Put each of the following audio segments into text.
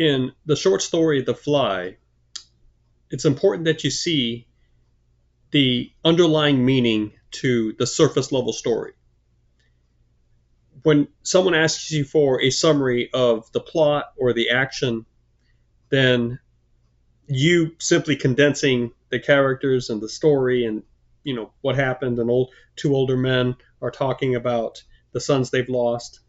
in the short story The Fly, it's important that you see the underlying meaning to the surface level story. When someone asks you for a summary of the plot or the action, then you simply condensing the characters and the story and what happened, and two older men are talking about the sons they've lost.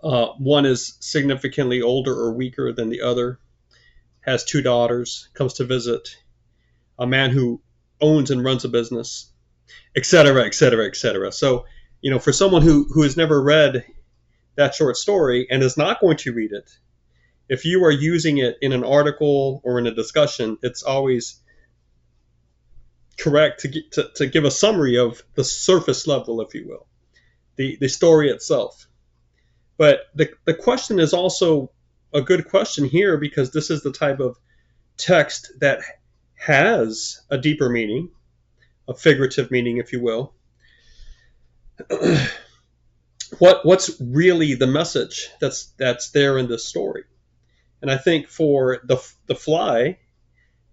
One is significantly older or weaker than the other, has two daughters, comes to visit a man who owns and runs a business, etc., etc., etc. So, for someone who has never read that short story and is not going to read it, if you are using it in an article or in a discussion, it's always correct to give a summary of the surface level, if you will, the story itself. But the question is also a good question here, because this is the type of text that has a deeper meaning, a figurative meaning, if you will. What's really the message that's there in this story? And I think for the Fly,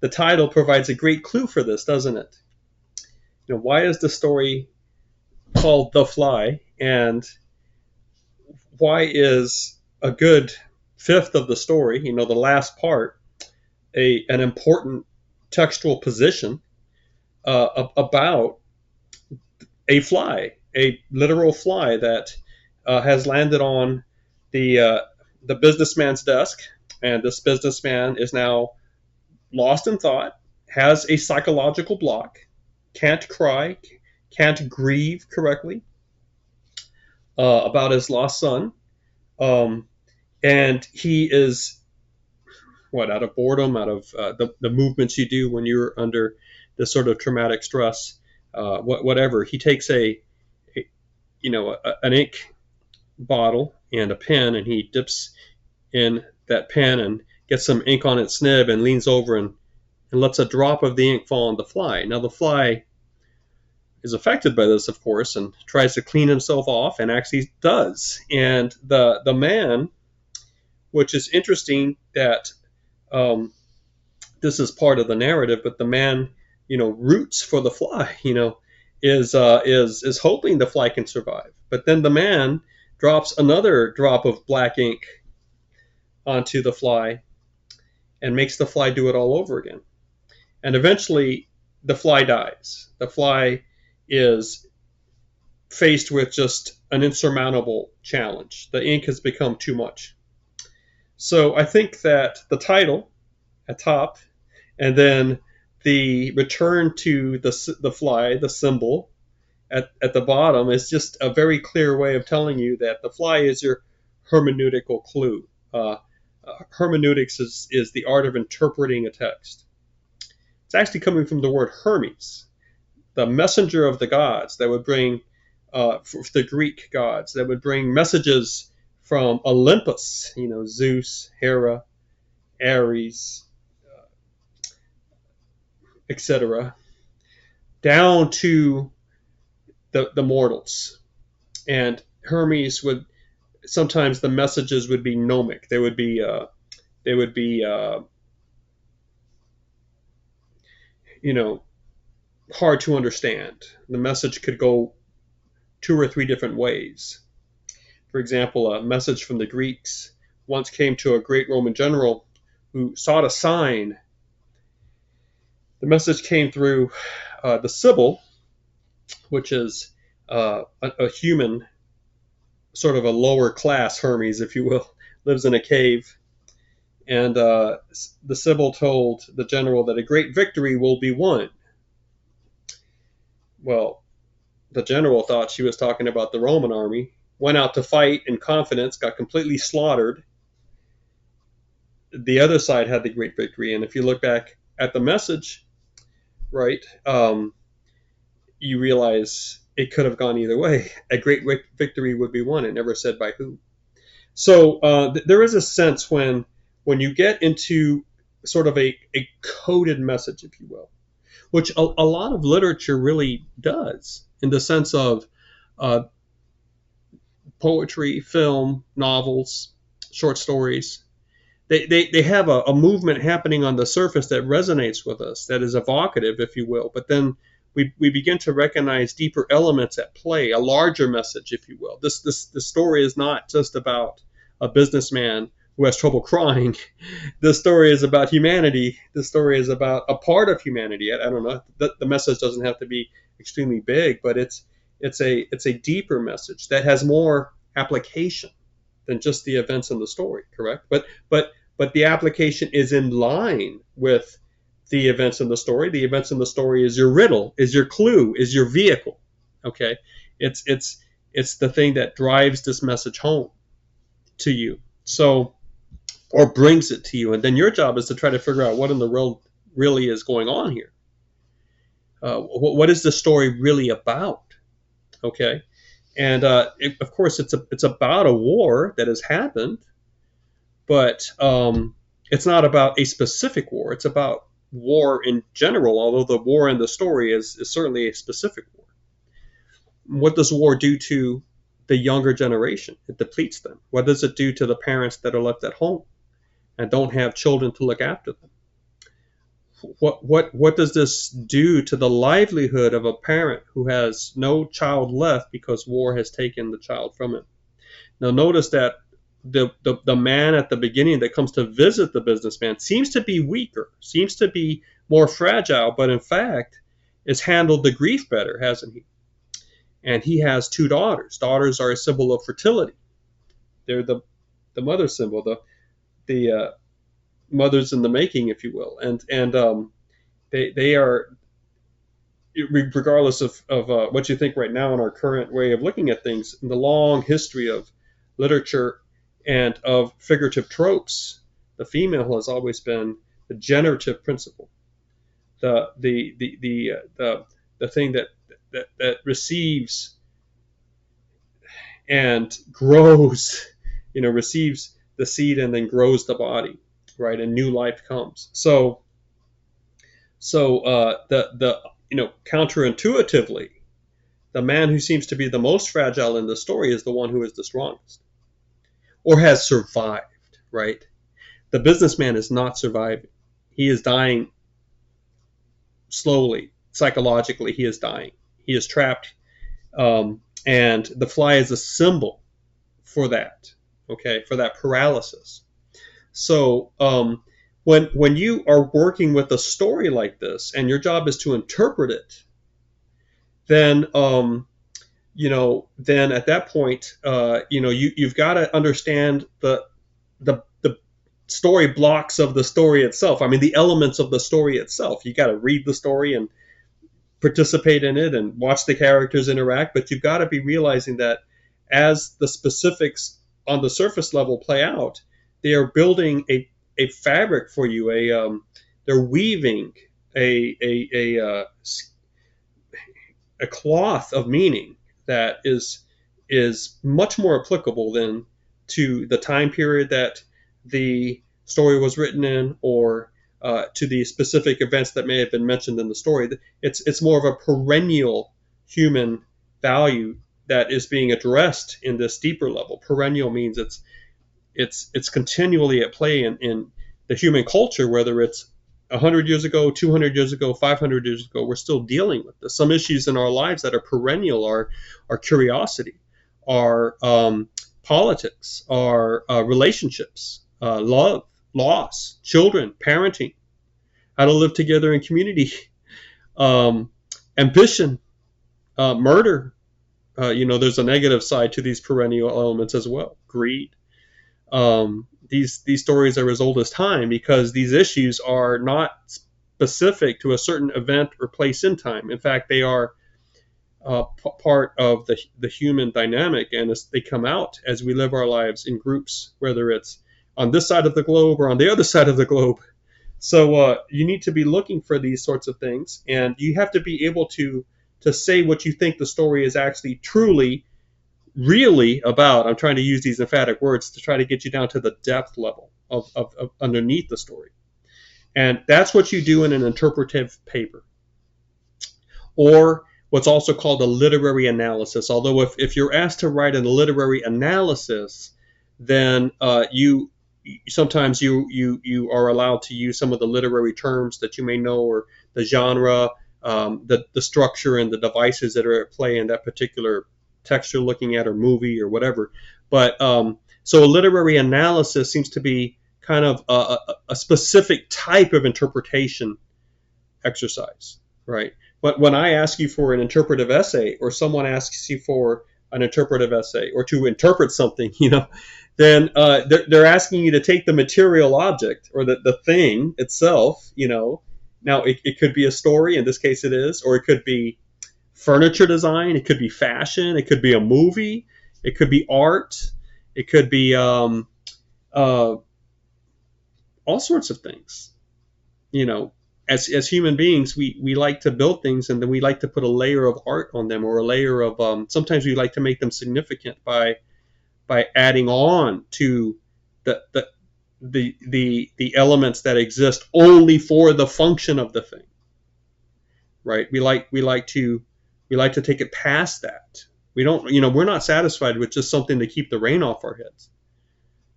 the title provides a great clue for this, doesn't it? Why is the story called The Fly, and why is a good fifth of the story, the last part, an important textual position about a fly, a literal fly that has landed on the businessman's desk, and this businessman is now lost in thought, has a psychological block, can't cry, can't grieve correctly about his lost son, and he is out of boredom, out of the movements you do when you're under this sort of traumatic stress, whatever. He takes an ink bottle and a pen, and he dips in that pen and gets some ink on its nib and leans over and lets a drop of the ink fall on the fly. Now the fly is affected by this, of course, and tries to clean himself off, and actually does. And the man, which is interesting that this is part of the narrative, but the man, roots for the fly, is hoping the fly can survive. But then the man drops another drop of black ink onto the fly and makes the fly do it all over again. And eventually the fly dies. The fly is faced with just an insurmountable challenge. The ink has become too much. So I think that the title at top, and then the return to the fly, the symbol at the bottom, is just a very clear way of telling you that the fly is your hermeneutical clue. Hermeneutics is the art of interpreting a text. It's actually coming from the word Hermes, the messenger of the gods that would bring, for the Greek gods, that would bring messages from Olympus, Zeus, Hera, Ares, etc., down to the mortals. And Hermes would, sometimes the messages would be gnomic. They would be hard to understand. The message could go 2 or 3 different ways. For example, a message from the Greeks once came to a great Roman general who sought a sign. The message came through the Sibyl, which is a human, sort of a lower class Hermes, if you will, lives in a cave. And the Sibyl told the general that a great victory will be won. Well, the general thought she was talking about the Roman army, went out to fight in confidence, got completely slaughtered. The other side had the great victory. And if you look back at the message, right, you realize it could have gone either way. A great victory would be won. It never said by who. So there is a sense when you get into sort of a coded message, if you will, which a lot of literature really does, in the sense of poetry, film, novels, short stories. they have a movement happening on the surface that resonates with us, that is evocative, if you will. But then we begin to recognize deeper elements at play, a larger message, if you will. The story is not just about a businessman who has trouble crying. The story is about humanity. The story is about a part of humanity. I don't know. The message doesn't have to be extremely big, but it's a deeper message that has more application than just the events in the story. Correct? But the application is in line with the events in the story. The events in the story is your riddle, is your clue, is your vehicle. Okay, it's the thing that drives this message home to you. So, or brings it to you, and then your job is to try to figure out what in the world really is going on here. What is the story really about? Okay, and of course it's about a war that has happened, but it's not about a specific war. It's about war in general, although the war in the story is certainly a specific war. What does war do to the younger generation? It depletes them. What does it do to the parents that are left at home and don't have children to look after them? What does this do to the livelihood of a parent who has no child left because war has taken the child from him? Now notice that the man at the beginning that comes to visit the businessman seems to be weaker, seems to be more fragile, but in fact has handled the grief better, hasn't he? And he has two daughters. Daughters are a symbol of fertility. They're the mother symbol, the mothers in the making, if you will. And they are, regardless of what you think right now in our current way of looking at things, in the long history of literature and of figurative tropes, the female has always been the generative principle, the thing that receives and grows, receives the seed and then grows the body, right? And new life comes. So counterintuitively, the man who seems to be the most fragile in the story is the one who is the strongest, or has survived, right? The businessman is not surviving. He is dying slowly. Psychologically, he is dying. He is trapped. And the fly is a symbol for that, okay, for that paralysis. So when you are working with a story like this and your job is to interpret it, then then at that point, you've got to understand the story blocks of the story itself. I mean, the elements of the story itself. You got to read the story and participate in it and watch the characters interact, but you've got to be realizing that as the specifics on the surface level play out, they are building a fabric for you. They're weaving a cloth of meaning that is much more applicable than to the time period that the story was written in, or to the specific events that may have been mentioned in the story. It's more of a perennial human value that is being addressed in this deeper level. Perennial means it's continually at play in the human culture, whether it's 100 years ago, 200 years ago, 500 years ago. We're still dealing with this. Some issues in our lives that are perennial are curiosity, are politics, are relationships, love, loss, children, parenting, how to live together in community, ambition, murder. There's a negative side to these perennial elements as well. Greed. These stories are as old as time because these issues are not specific to a certain event or place in time. In fact, they are part of the human dynamic, and they come out as we live our lives in groups, whether it's on this side of the globe or on the other side of the globe. So you need to be looking for these sorts of things, and you have to be able to say what you think the story is actually truly, really about. I'm trying to use these emphatic words to try to get you down to the depth level of underneath the story. And that's what you do in an interpretive paper, or what's also called a literary analysis. Although if you're asked to write a literary analysis, then you sometimes you are allowed to use some of the literary terms that you may know, or the genre, the structure and the devices that are at play in that particular text you're looking at, or movie, or whatever. But so a literary analysis seems to be kind of a specific type of interpretation exercise, right? But when I ask you for an interpretive essay, or someone asks you for an interpretive essay, or to interpret something, then they're asking you to take the material object, or the thing itself. Now it could be a story, in this case it is, or it could be furniture design, it could be fashion, it could be a movie, it could be art, it could be all sorts of things. As human beings, we like to build things, and then we like to put a layer of art on them, or a layer of sometimes we like to make them significant by adding on to the elements that exist only for the function of the thing, right? We like to take it past that. We don't, we're not satisfied with just something to keep the rain off our heads.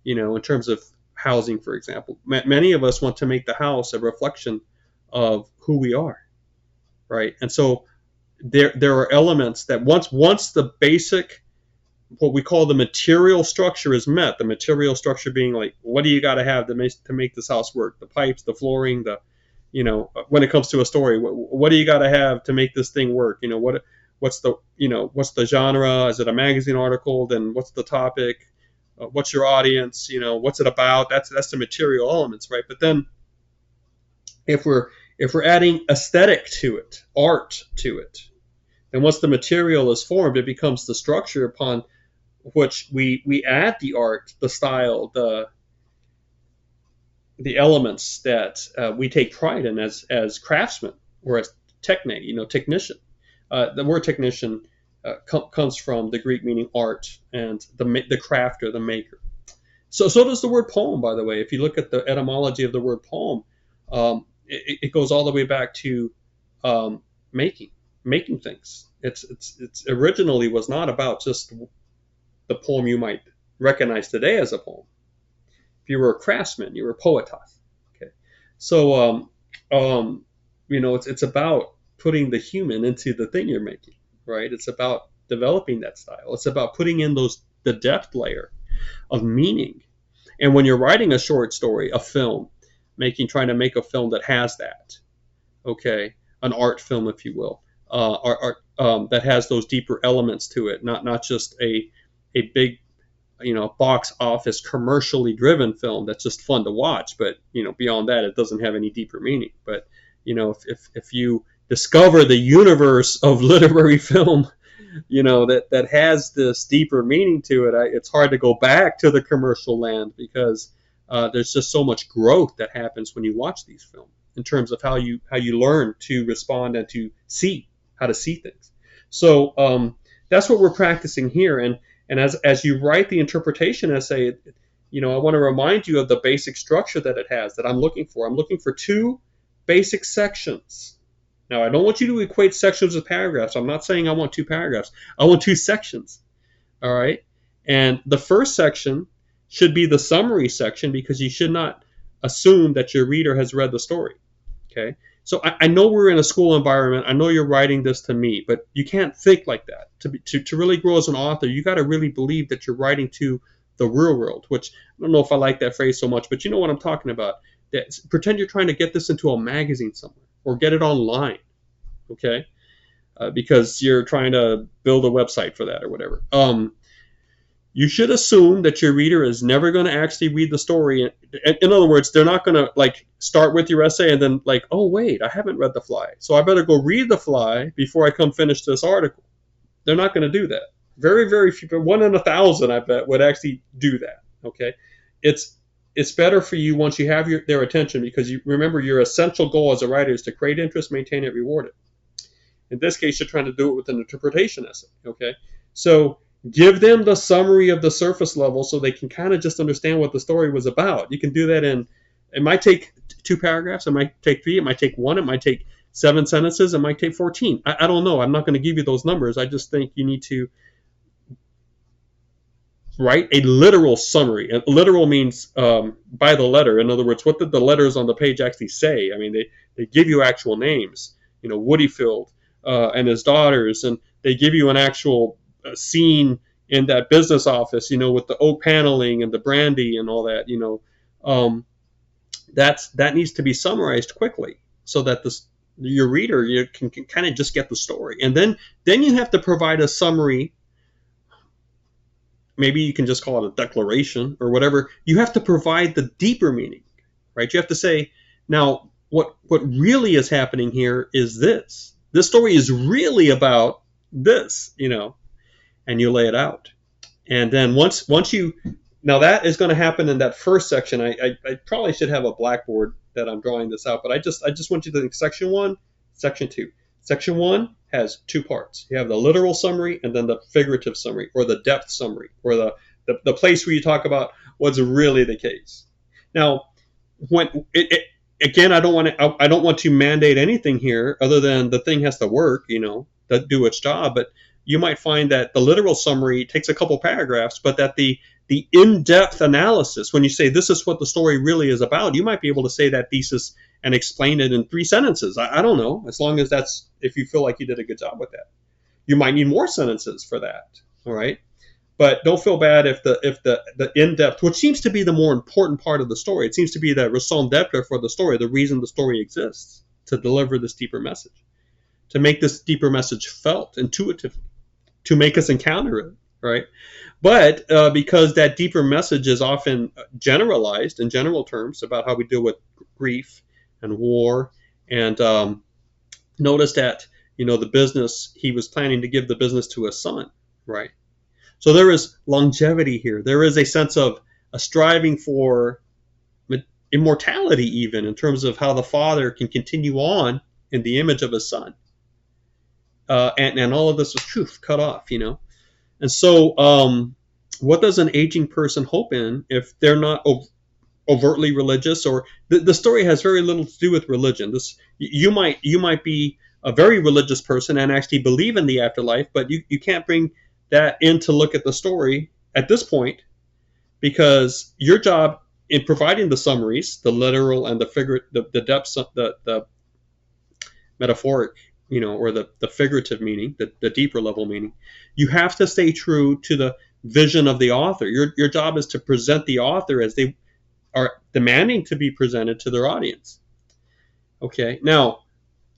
In terms of housing, for example, many of us want to make the house a reflection of who we are, right? And so there are elements that once the basic, what we call the material structure, is met, the material structure being like, what do you got to have to make this house work? The pipes, the flooring, when it comes to a story, what do you got to have to make this thing work? What's the genre? Is it a magazine article? Then what's the topic? What's your audience? What's it about? That's the material elements, right? But then if we're adding aesthetic to it, art to it, then once the material is formed, it becomes the structure upon which we add the art, the style, the elements that we take pride in as craftsmen, or as technician. The word technician comes from the Greek meaning art, and the crafter, the maker. So does the word poem, by the way. If you look at the etymology of the word poem, it goes all the way back to making things. It's originally was not about just the poem you might recognize today as a poem. If you were a craftsman, you were a poetos. Okay, so it's about putting the human into the thing you're making, right? It's about developing that style. It's about putting in the depth layer of meaning. And when you're writing a short story, a film, trying to make a film that has that, okay, an art film, if you will, that has those deeper elements to it, not just a big, box office commercially driven film that's just fun to watch, but beyond that, it doesn't have any deeper meaning. But if you discover the universe of literary film, that has this deeper meaning to it, it's hard to go back to the commercial land, because there's just so much growth that happens when you watch these films, in terms of how you learn to respond and to see how to see things. So that's what we're practicing here. And as you write the interpretation essay, I want to remind you of the basic structure that it has, that I'm looking for. I'm looking for two basic sections. Now, I don't want you to equate sections with paragraphs. I'm not saying I want 2 paragraphs. I want 2 sections. All right. And the first section should be the summary section, because you should not assume that your reader has read the story. Okay. So I know we're in a school environment. I know you're writing this to me, but you can't think like that. To really grow as an author, you got to really believe that you're writing to the real world, which I don't know if I like that phrase so much, but you know what I'm talking about. Pretend you're trying to get this into a magazine somewhere, or get it online, okay? Because you're trying to build a website for that or whatever. You should assume that your reader is never going to actually read the story. In other words, they're not going to start with your essay and then oh wait, I haven't read The Fly, so I better go read The Fly before I come finish this article. They're not going to do that. Very, very few, 1 in 1,000, I bet, would actually do that. Okay, it's better for you once you have their attention, because you remember your essential goal as a writer is to create interest, maintain it, reward it. In this case, you're trying to do it with an interpretation essay. Okay, so give them the summary of the surface level so they can kind of just understand what the story was about. You can do that it might take 2 paragraphs, it might take 3, it might take 1, it might take 7 sentences, it might take 14. I don't know. I'm not going to give you those numbers. I just think you need to Write a literal summary. And literal means by the letter. In other words, what did the letters on the page actually say? I mean, they give you actual names. Woodyfield and his daughters, and they give you an actual scene in that business office. With the oak paneling and the brandy and all that. That needs to be summarized quickly so that your reader can kind of just get the story, and then you have to provide a summary. Maybe you can just call it a declaration or whatever. You have to provide the deeper meaning, right? You have to say, now, what really is happening here is this. This story is really about this, and you lay it out. And then once you, now that is going to happen in that first section. I probably should have a blackboard that I'm drawing this out, but I just want you to think section 1, section 2. Section 1 has 2 parts. You have the literal summary and then the figurative summary, or the depth summary, or the place where you talk about what's really the case. Now, again, I don't want to mandate anything here other than the thing has to work, that do its job. But you might find that the literal summary takes a couple paragraphs, but that the in-depth analysis, when you say this is what the story really is about, you might be able to say that thesis and explain it in 3 sentences. I don't know, as long as if you feel like you did a good job with that. You might need more sentences for that, all right? But don't feel bad if the in-depth, which seems to be the more important part of the story, it seems to be the raison d'etre for the story, the reason the story exists, to deliver this deeper message, to make this deeper message felt intuitively, to make us encounter it, right? But because that deeper message is often generalized in general terms about how we deal with grief and war, and notice that the business, he was planning to give the business to his son, right? So there is longevity here. There is a sense of a striving for immortality, even in terms of how the father can continue on in the image of his son, and all of this was cut off, And so, what does an aging person hope in if they're not overtly religious? Or the story has very little to do with religion. You might be a very religious person and actually believe in the afterlife, but you can't bring that in to look at the story at this point, because your job in providing the summaries, the literal and the figurative, the depths, the metaphoric, or the figurative meaning, the deeper level meaning, you have to stay true to the vision of the author. Your job is to present the author as they are demanding to be presented to their audience. Okay, now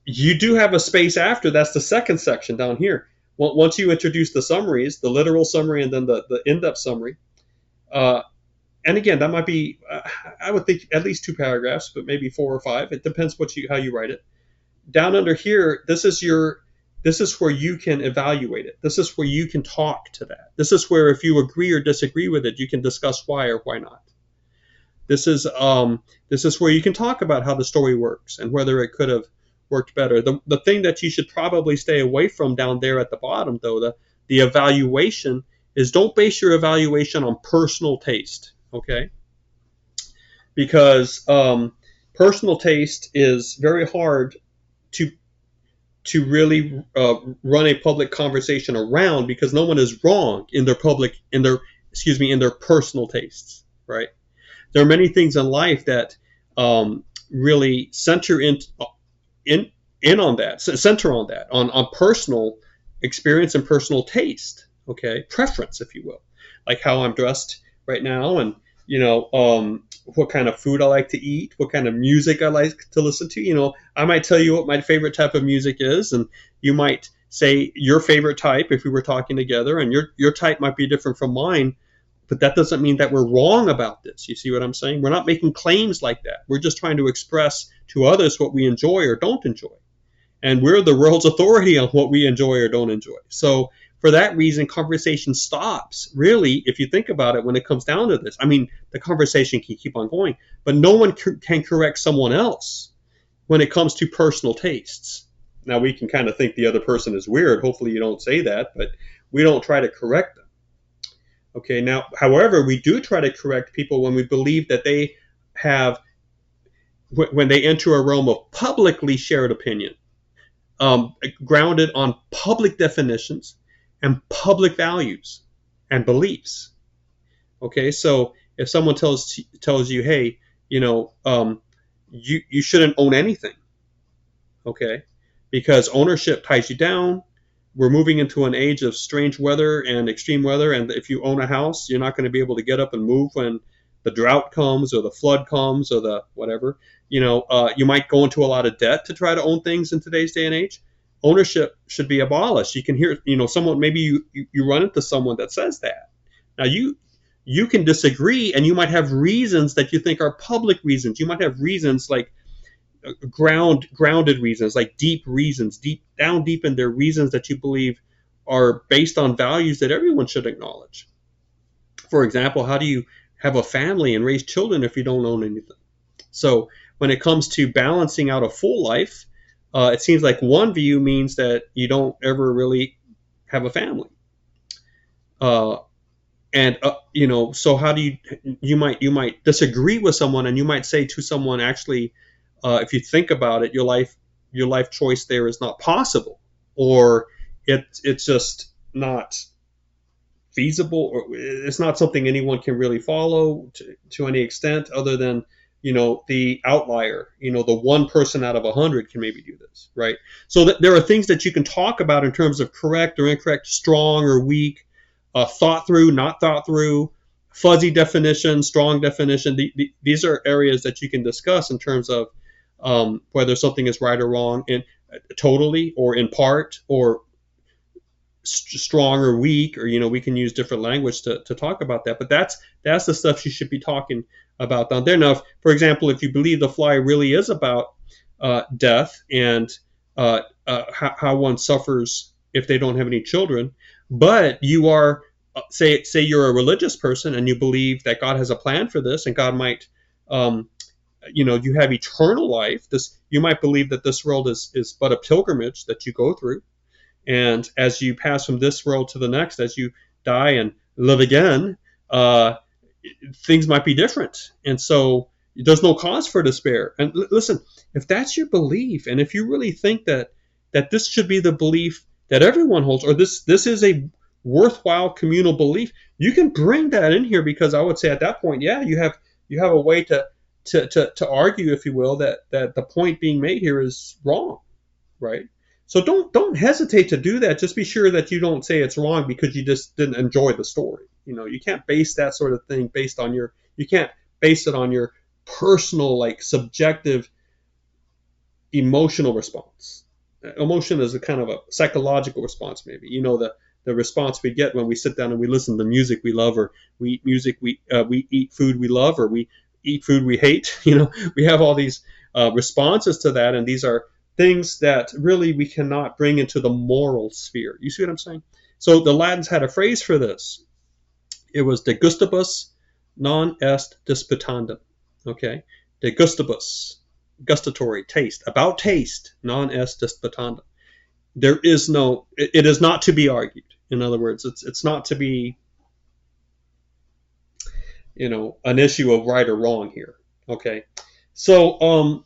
you do have a space after. That's the second section down here. Once you introduce the summaries, the literal summary and then the in-depth summary, and again, that might be, I would think at least 2 paragraphs, but maybe 4 or 5. It depends how you write it. Down under here, this is where you can evaluate it. This is where you can talk to that. This is where, if you agree or disagree with it, you can discuss why or why not. This is where you can talk about how the story works and whether it could have worked better. The thing that you should probably stay away from down there at the bottom, though, the evaluation, is don't base your evaluation on personal taste, okay? Because personal taste is very hard to really run a public conversation around, because no one is wrong in their personal tastes, right? There are many things in life that really center on that, on personal experience and personal taste, okay, preference, if you will, like how I'm dressed right now, and what kind of food I like to eat, what kind of music I like to listen to. I might tell you what my favorite type of music is, and you might say your favorite type if we were talking together, and your type might be different from mine, but that doesn't mean that we're wrong about this. You see what I'm saying? We're not making claims like that. We're just trying to express to others what we enjoy or don't enjoy. And we're the world's authority on what we enjoy or don't enjoy. So for that reason, conversation stops, really, if you think about it, when it comes down to this. I mean, the conversation can keep on going, but no one can correct someone else when it comes to personal tastes. Now, we can kind of think the other person is weird. Hopefully you don't say that, but we don't try to correct them. Okay, now, however, we do try to correct people when we believe that they have, when they enter a realm of publicly shared opinion, grounded on public definitions and public values and beliefs. Okay, so if someone tells you, hey, you shouldn't own anything, okay, because ownership ties you down. We're moving into an age of strange weather and extreme weather, and if you own a house, you're not going to be able to get up and move when the drought comes or the flood comes or the whatever. You might go into a lot of debt to try to own things in today's day and age. Ownership should be abolished. You can hear, someone, maybe you run into someone that says that. Now you can disagree, and you might have reasons that you think are public reasons. You might have reasons like grounded reasons, like deep reasons, deep in their reasons that you believe are based on values that everyone should acknowledge. For example, how do you have a family and raise children if you don't own anything? So when it comes to balancing out a full life, it seems like one view means that you don't ever really have a family. So how do you might disagree with someone, and you might say to someone, actually, if you think about it, your life choice there is not possible, or it's just not feasible, or it's not something anyone can really follow to any extent, other than the outlier, the one person out of 100 can maybe do this, right? So there are things that you can talk about in terms of correct or incorrect, strong or weak, thought through, not thought through, fuzzy definition, strong definition. These are areas that you can discuss in terms of whether something is right or wrong, in totally or in part, or strong or weak, or we can use different language to talk about that. But that's the stuff you should be talking about down there. Now, for example, if you believe the fly really is about death and how one suffers if they don't have any children, but you are say you're a religious person and you believe that God has a plan for this, and God might you have eternal life. You might believe that this world is but a pilgrimage that you go through, and as you pass from this world to the next, as you die and live again, things might be different. And so there's no cause for despair. And listen, if that's your belief, and if you really think that this should be the belief that everyone holds, or this is a worthwhile communal belief, you can bring that in here, because I would say at that point, yeah, you have a way to argue, if you will, that the point being made here is wrong, right? So don't hesitate to do that. Just be sure that you don't say it's wrong because you just didn't enjoy the story. You can't base that sort of thing you can't base it on your personal, like, subjective emotional response. Emotion is a kind of a psychological response, maybe. The response we get when we sit down and we listen to music we love, or we eat music, we eat food we love, or we eat food we hate. We have all these responses to that, and these are things that really we cannot bring into the moral sphere. You see what I'm saying? So the Latins had a phrase for this. It was de gustibus non est disputandum. Okay? De gustibus, gustatory, taste, about taste, non est disputandum. It is not to be argued. In other words, it's not to be, an issue of right or wrong here. Okay? So,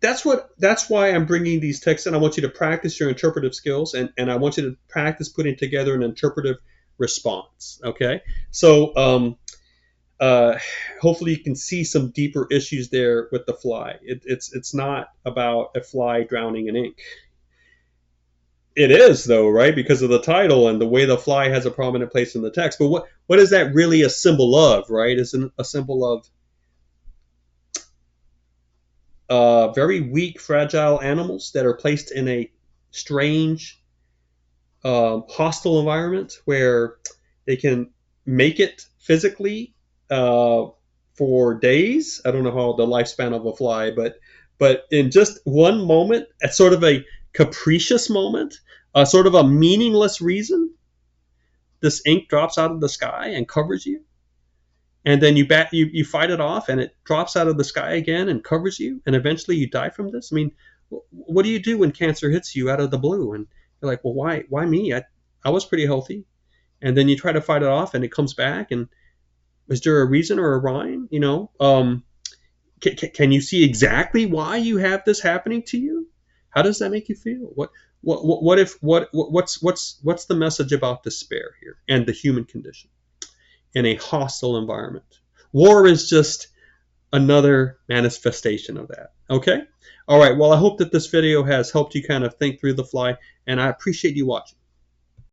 that's why I'm bringing these texts in. I want you to practice your interpretive skills, and I want you to practice putting together an interpretive response. Okay, so hopefully you can see some deeper issues there with the fly. It's not about a fly drowning in ink. It is, though, right? Because of the title and the way the fly has a prominent place in the text. But what is that really a symbol of, right? It's a symbol of very weak, fragile animals that are placed in a strange, hostile environment where they can make it physically for days. I don't know how the lifespan of a fly, but in just one moment, at sort of a capricious moment, sort of a meaningless reason, this ink drops out of the sky and covers you. And then you fight it off, and it drops out of the sky again and covers you, and eventually you die from this. I mean, what do you do when cancer hits you out of the blue? And you're like, well, why me? I was pretty healthy. And then you try to fight it off, and it comes back. And is there a reason or a rhyme? Can you see exactly why you have this happening to you? How does that make you feel? What's the message about despair here and the human condition? in a hostile environment. War is just another manifestation of that. Okay? All right, well, I hope that this video has helped you kind of think through the fly, and I appreciate you watching.